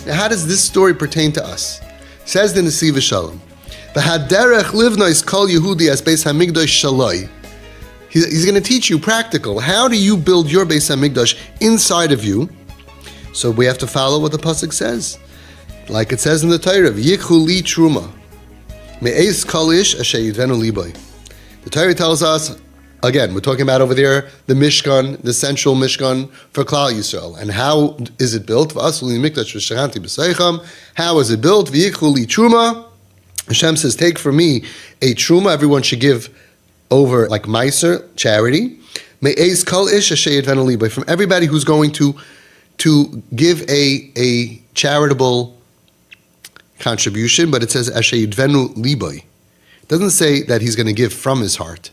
Now, how does this story pertain to us? Says the nesivos sholom, "V'haderech livnois kol Yehudi as Beis Hamikdash shaloi." He's going to teach you practical. How do you build your Beis Hamikdash inside of you? So we have to follow what the pasuk says, like it says in the Torah, "Yikhu li truma me'eis kol ish asher yidvenu liboy." The Torah tells us, again, we're talking about over there the Mishkan, the central Mishkan for Klal Yisrael. And how is it built? How is it built? V'yikhu li truma. Hashem says, take for me a truma. Everyone should give over like meiser, charity. Me'ez kol ish asher yidvenu liboy. From everybody who's going to give a charitable contribution, but it says asher yidvenu liboy. It doesn't say that he's going to give from his heart.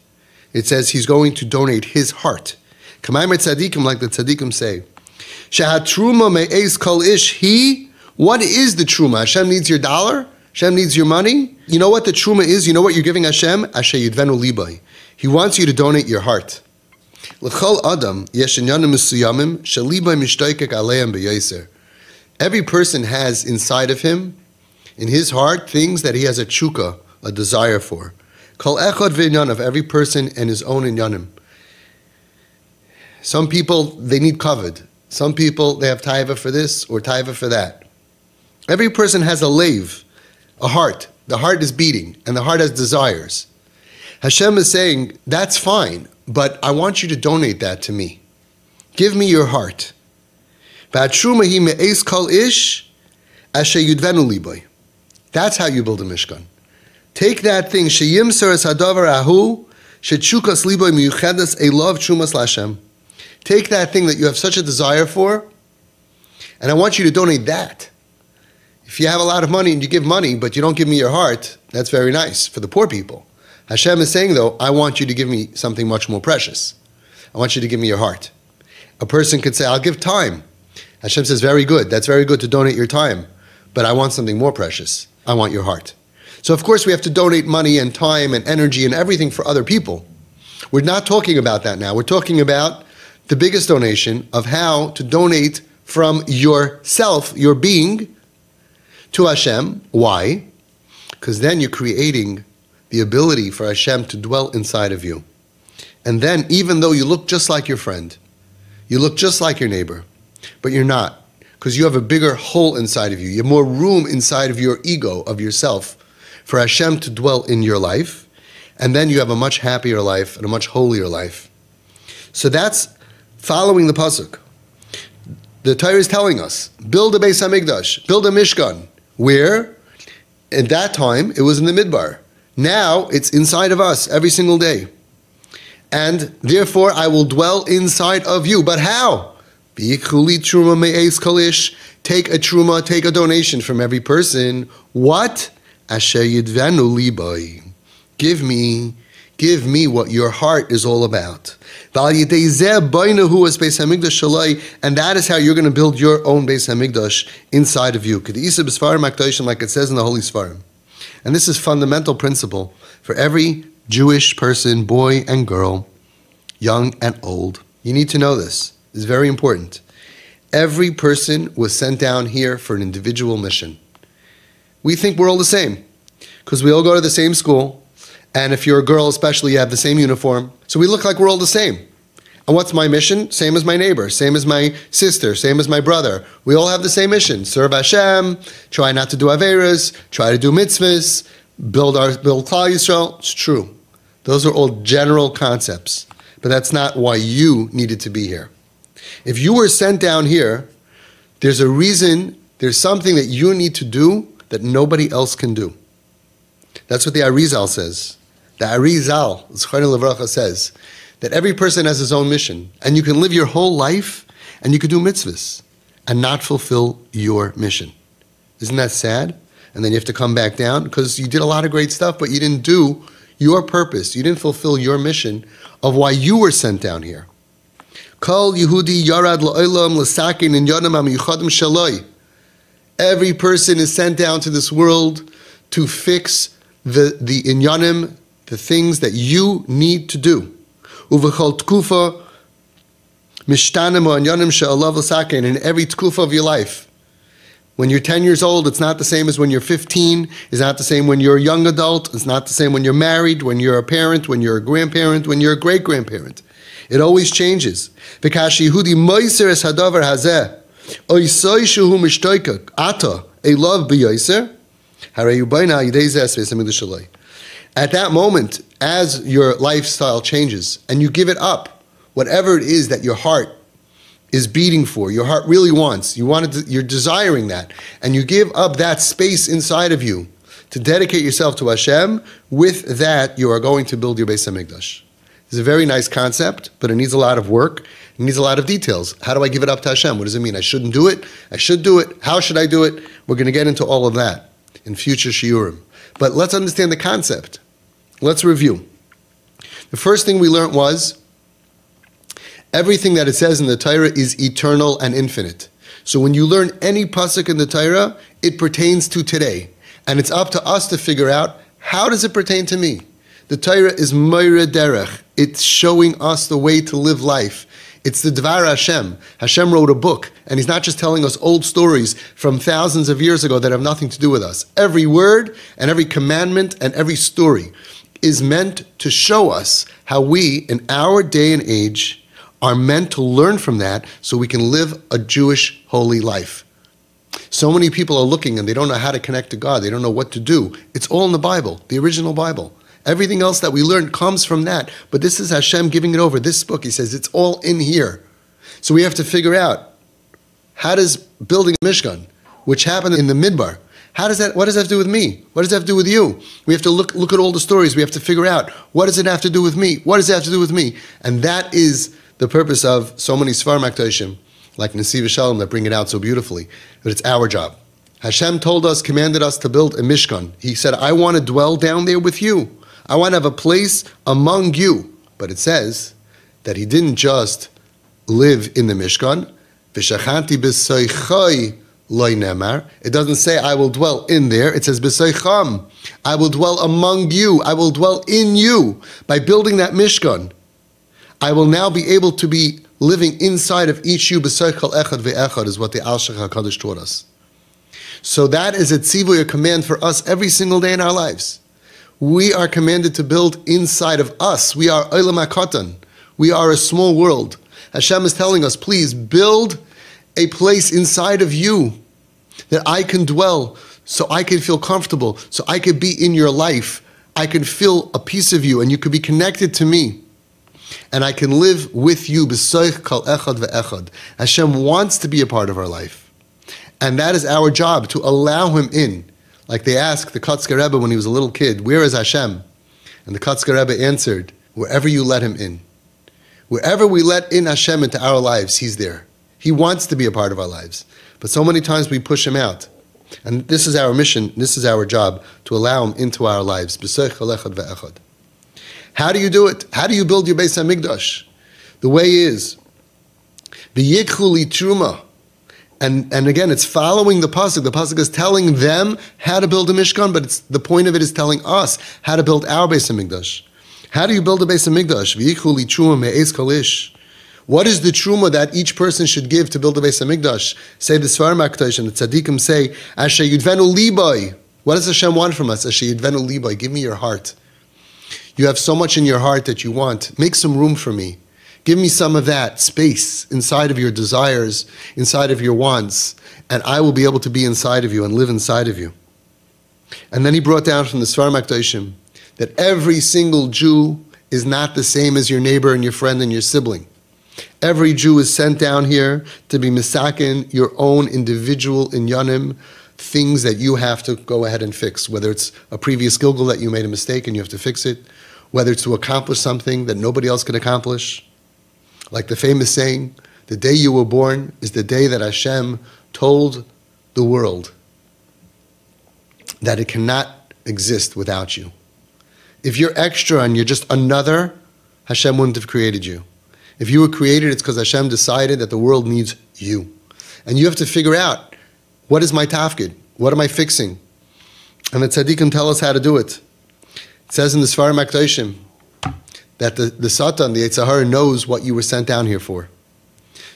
It says he's going to donate his heart. K'maymer tzadikim, like the tzadikim say, Shehat truma me'ez kol ish he. What is the truma? Hashem needs your dollar? Hashem needs your money? You know what the truma is? You know what you're giving Hashem? Asher yidvenu liboy. He wants you to donate your heart. L'chol adam yesh inyanim mesuyamim sheliboy mishtoikek aleim beyoser. Every person has inside of him, in his heart, things that he has a tshuka, a desire for. Kol echad v'inyan, of every person and his own inyanim. Some people, they need kavod. Some people, they have taiva for this or taiva for that. Every person has a leiv, a heart. The heart is beating, and the heart has desires. Hashem is saying, that's fine, but I want you to donate that to me. Give me your heart. V'atruma hi me'ez kol ish asher yudvenu liboy. That's how you build a Mishkan. Take that thing, sheyimser es hadavar ahu, shechukas liboy miyuchedes elav trumas lashem. Take that thing that you have such a desire for, and I want you to donate that. If you have a lot of money and you give money, but you don't give me your heart, that's very nice for the poor people. Hashem is saying, though, I want you to give me something much more precious. I want you to give me your heart. A person could say, I'll give time. Hashem says, very good. That's very good to donate your time. But I want something more precious. I want your heart. So, of course, we have to donate money and time and energy and everything for other people. We're not talking about that now. We're talking about the biggest donation of how to donate from yourself, your being, to Hashem. Why? Because then you're creating the ability for Hashem to dwell inside of you. And then, even though you look just like your friend, you look just like your neighbor, but you're not, because you have a bigger hole inside of you. You have more room inside of your ego, of yourself, for Hashem to dwell in your life, and then you have a much happier life and a much holier life. So that's following the pasuk. The Torah is telling us, build a Beis Hamikdash, build a Mishkan. Where? At that time, it was in the Midbar. Now, it's inside of us every single day. And therefore, I will dwell inside of you. But how? Take a truma, take a donation from every person. What? Asher yidvenu liboy. Give me what your heart is all about. And that is how you're going to build your own Beis Hamikdash inside of you. Like it says in the Holy Sfarim. And this is a fundamental principle for every Jewish person, boy and girl, young and old. You need to know this. It's very important. Every person was sent down here for an individual mission. We think we're all the same because we all go to the same school. And if you're a girl especially, you have the same uniform. So we look like we're all the same. And what's my mission? Same as my neighbor, same as my sister, same as my brother. We all have the same mission. Serve Hashem, try not to do Averas, try to do mitzvahs, build Klal Yisrael. It's true. Those are all general concepts. But that's not why you needed to be here. If you were sent down here, there's a reason, there's something that you need to do that nobody else can do. That's what the Arizal says. The Arizal, Zchorna Levracha, says that every person has his own mission, and you can live your whole life, and you can do mitzvahs, and not fulfill your mission. Isn't that sad? And then you have to come back down, because you did a lot of great stuff, but you didn't do your purpose. You didn't fulfill your mission of why you were sent down here. Kol Yehudi yarad la'olam l'sakin in yonam ha'miyuchadim shaloi. Every person is sent down to this world to fix the inyanim, the things that you need to do. Uvechol tkufa mishtanim o inyanim she'alav l'sakin, in every tkufa of your life. When you're 10 years old, it's not the same as when you're 15. It's not the same when you're a young adult. It's not the same when you're married, when you're a parent, when you're a grandparent, when you're a great-grandparent. It always changes. V'kash Yehudi moiser es hadavar hazeh, oisoi shuhu mishtoikak, ata, elav b'yoiser, harei ubayna yidei zeh esves hamikdash shaloi. At that moment, as your lifestyle changes and you give it up, whatever it is that your heart is beating for, your heart really wants, you're desiring that, and you give up that space inside of you to dedicate yourself to Hashem, with that you are going to build your Beis HaMikdash. It's a very nice concept, but it needs a lot of work. It needs a lot of details. How do I give it up to Hashem? What does it mean? I shouldn't do it. I should do it. How should I do it? We're going to get into all of that in future shiurim. But let's understand the concept. Let's review. The first thing we learned was everything that it says in the Torah is eternal and infinite. So when you learn any pasuk in the Torah, it pertains to today. And it's up to us to figure out, how does it pertain to me? The Torah is Moira Derech. It's showing us the way to live life. It's the Dvar Hashem. Hashem wrote a book, and He's not just telling us old stories from thousands of years ago that have nothing to do with us. Every word and every commandment and every story is meant to show us how we, in our day and age, are meant to learn from that so we can live a Jewish holy life. So many people are looking and they don't know how to connect to God. They don't know what to do. It's all in the Bible, the original Bible. Everything else that we learn comes from that. But this is Hashem giving it over. This book, He says, it's all in here. So we have to figure out, how does building a Mishkan, which happened in the Midbar, what does that have to do with me? What does that have to do with you? We have to look at all the stories. We have to figure out, what does it have to do with me? What does it have to do with me? And that is the purpose of so many Sfarim HaKadoshim, like nesivos that bring it out so beautifully. But it's our job. Hashem told us, commanded us to build a Mishkan. He said, I want to dwell down there with you. I want to have a place among you. But it says that He didn't just live in the Mishkan. V'shachanti b'soichai loy nemar. It doesn't say, I will dwell in there. It says, b'soicham. I will dwell among you. I will dwell in you. By building that Mishkan, I will now be able to be living inside of each you. B'soichal echad ve'echad is what the Al-Shech HaKadosh taught us. So that is a tzivuy, a command for us every single day in our lives. We are commanded to build inside of us. We are Olam HaKatan. We are a small world. Hashem is telling us, please build a place inside of you that I can dwell, so I can feel comfortable, so I can be in your life. I can feel a piece of you, and you can be connected to me. And I can live with you. B'soich kol echad ve'echad. Hashem wants to be a part of our life. And that is our job, to allow Him in. Like they asked the Kotzker Rebbe when he was a little kid, where is Hashem? And the Kotzker Rebbe answered, wherever you let Him in. Wherever we let in Hashem into our lives, He's there. He wants to be a part of our lives. But so many times we push Him out. And this is our mission, this is our job, to allow Him into our lives. How do you do it? How do you build your Beis HaMikdash? The way is, v'yikchu li truma. And again, it's following the pasuk. The pasuk is telling them how to build a Mishkan, but the point of it is telling us how to build our Beis HaMikdash. How do you build a Beis HaMikdash? V'yikchu li truma me'ez kol ish. What is the truma that each person should give to build a Beis HaMikdash? Say the Sfarim HaKadoshim, the tzaddikim say, Asher yudvenu libai. What does Hashem want from us? Asher yudvenu libai. Give me your heart. You have so much in your heart that you want. Make some room for me. Give me some of that space inside of your desires, inside of your wants, and I will be able to be inside of you and live inside of you. And then he brought down from the Sfarim HaKadoshim that every single Jew is not the same as your neighbor and your friend and your sibling. Every Jew is sent down here to be misakin, your own individual inyanim, things that you have to go ahead and fix, whether it's a previous gilgul that you made a mistake and you have to fix it, whether it's to accomplish something that nobody else can accomplish. Like the famous saying, the day you were born is the day that Hashem told the world that it cannot exist without you. If you're extra and you're just another, Hashem wouldn't have created you. If you were created, it's because Hashem decided that the world needs you. And you have to figure out, what is my tafkid? What am I fixing? And the tzaddikim tell us how to do it. It says in the Sfarim HaKadoshim that the Satan, the Yetzer Hara, knows what you were sent down here for.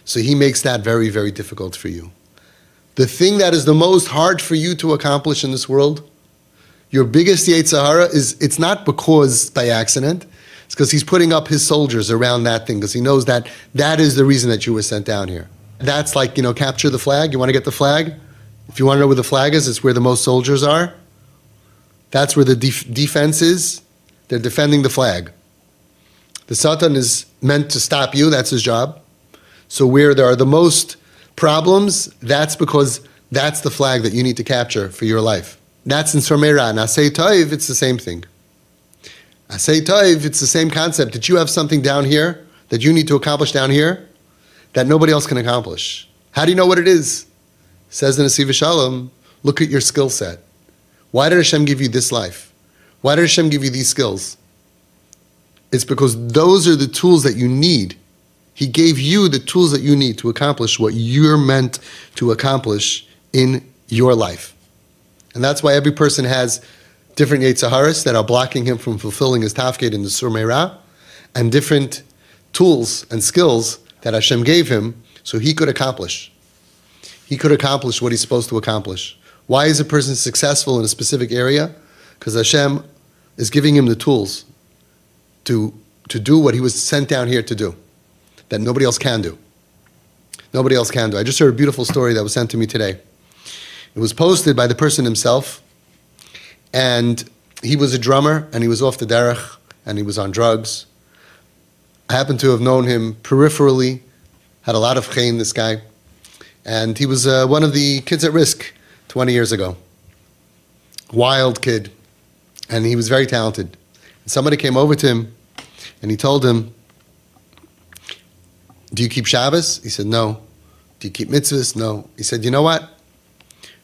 So he makes that very, very difficult for you. The thing that is the most hard for you to accomplish in this world, your biggest Yetzer Hara, it's not because by accident. It's because he's putting up his soldiers around that thing, because he knows that that is the reason that you were sent down here. That's like, capture the flag. You want to get the flag? If you want to know where the flag is, it's where the most soldiers are. That's where the defense is. They're defending the flag. The Satan is meant to stop you. That's his job. So where there are the most problems, that's because that's the flag that you need to capture for your life. That's in Sormei Ra. Now, Asay Tov, it's the same thing. Asay Tov, it's the same concept, that you have something down here that you need to accomplish down here that nobody else can accomplish. How do you know what it is? Says the nesivos sholom, look at your skill set. Why did Hashem give you this life? Why did Hashem give you these skills? It's because those are the tools that you need. He gave you the tools that you need to accomplish what you're meant to accomplish in your life. And that's why every person has different Yetzer Haras that are blocking him from fulfilling his tafkid in the Sormei Ra, and different tools and skills that Hashem gave him so he could accomplish. He could accomplish what he's supposed to accomplish. Why is a person successful in a specific area? Because Hashem is giving him the tools to do what he was sent down here to do, that nobody else can do. Nobody else can do. I just heard a beautiful story that was sent to me today. It was posted by the person himself, and he was a drummer, and he was off the derech, and he was on drugs. I happen to have known him peripherally, had a lot of chen, this guy, and he was one of the kids at risk 20 years ago. Wild kid, and he was very talented. And somebody came over to him, and he told him, do you keep Shabbos? He said, no. Do you keep mitzvahs? No. He said, you know what?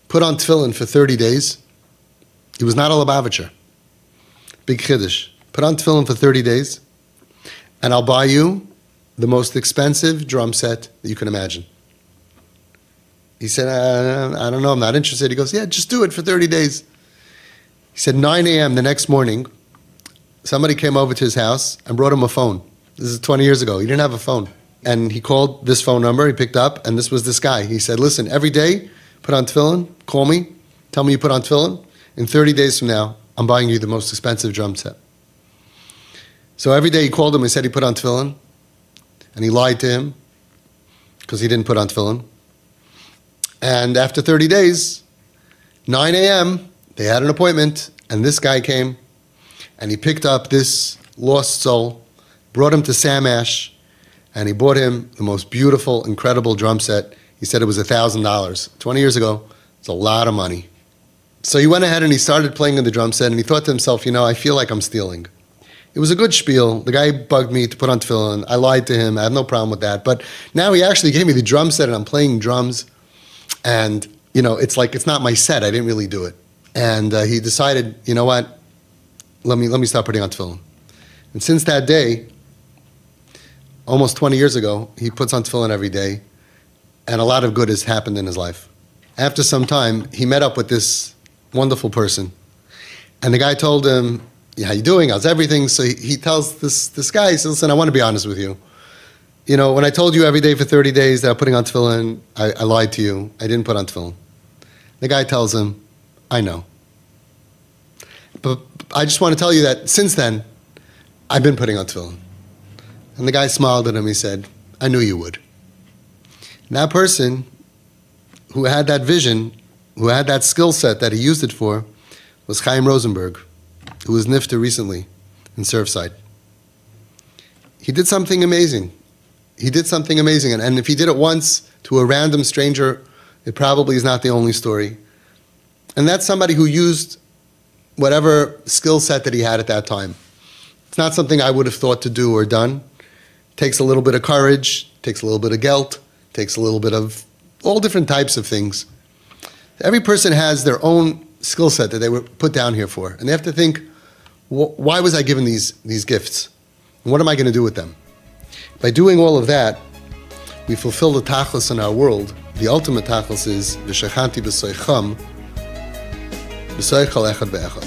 Put on tefillin for 30 days. He was not a Lubavitcher. Big chiddush. Put on tefillin for 30 days, and I'll buy you the most expensive drum set that you can imagine. He said, I don't know, I'm not interested. He goes, yeah, just do it for 30 days. He said, 9 a.m. the next morning, somebody came over to his house and brought him a phone. This is 20 years ago. He didn't have a phone. And he called this phone number, he picked up, and this was this guy. He said, listen, every day, put on tefillin, call me, tell me you put on tefillin. In 30 days from now, I'm buying you the most expensive drum set. So every day he called him and said he put on tefillin, and he lied to him because he didn't put on tefillin. And after 30 days, 9 a.m., they had an appointment, and this guy came, and he picked up this lost soul, brought him to Sam Ash, and he bought him the most beautiful, incredible drum set. He said it was $1,000. 20 years ago, it's a lot of money. So he went ahead and he started playing on the drum set, and he thought to himself, I feel like I'm stealing. It was a good spiel. The guy bugged me to put on tefillin. I lied to him. I have no problem with that. But now he actually gave me the drum set, and I'm playing drums. And, it's like, it's not my set. I didn't really do it. And he decided, you know what? Let me start putting on tefillin. And since that day, almost 20 years ago, he puts on tefillin every day, and a lot of good has happened in his life. After some time, he met up with this wonderful person, and the guy told him, yeah, how you doing? How's everything? So he tells this guy, he says, listen, I want to be honest with you. When I told you every day for 30 days that I'm putting on tefillin, I lied to you. I didn't put on tefillin. The guy tells him, I know. But I just want to tell you that since then, I've been putting on tefillin. And the guy smiled at him. He said, I knew you would. And that person who had that vision, who had that skill set that he used it for, was Chaim Rosenberg, who was nifta recently in Surfside. He did something amazing. And if he did it once to a random stranger, it probably is not the only story. And that's somebody who used whatever skill set that he had at that time. It's not something I would have thought to do or done. It takes a little bit of courage, takes a little bit of gelt, takes a little bit of all different types of things. Every person has their own skill set that they were put down here for. And they have to think, why was I given these gifts? And what am I going to do with them? By doing all of that, we fulfill the tachlis in our world. The ultimate tachlis is v'shechanti b'soicham b'soichal echad be'echad.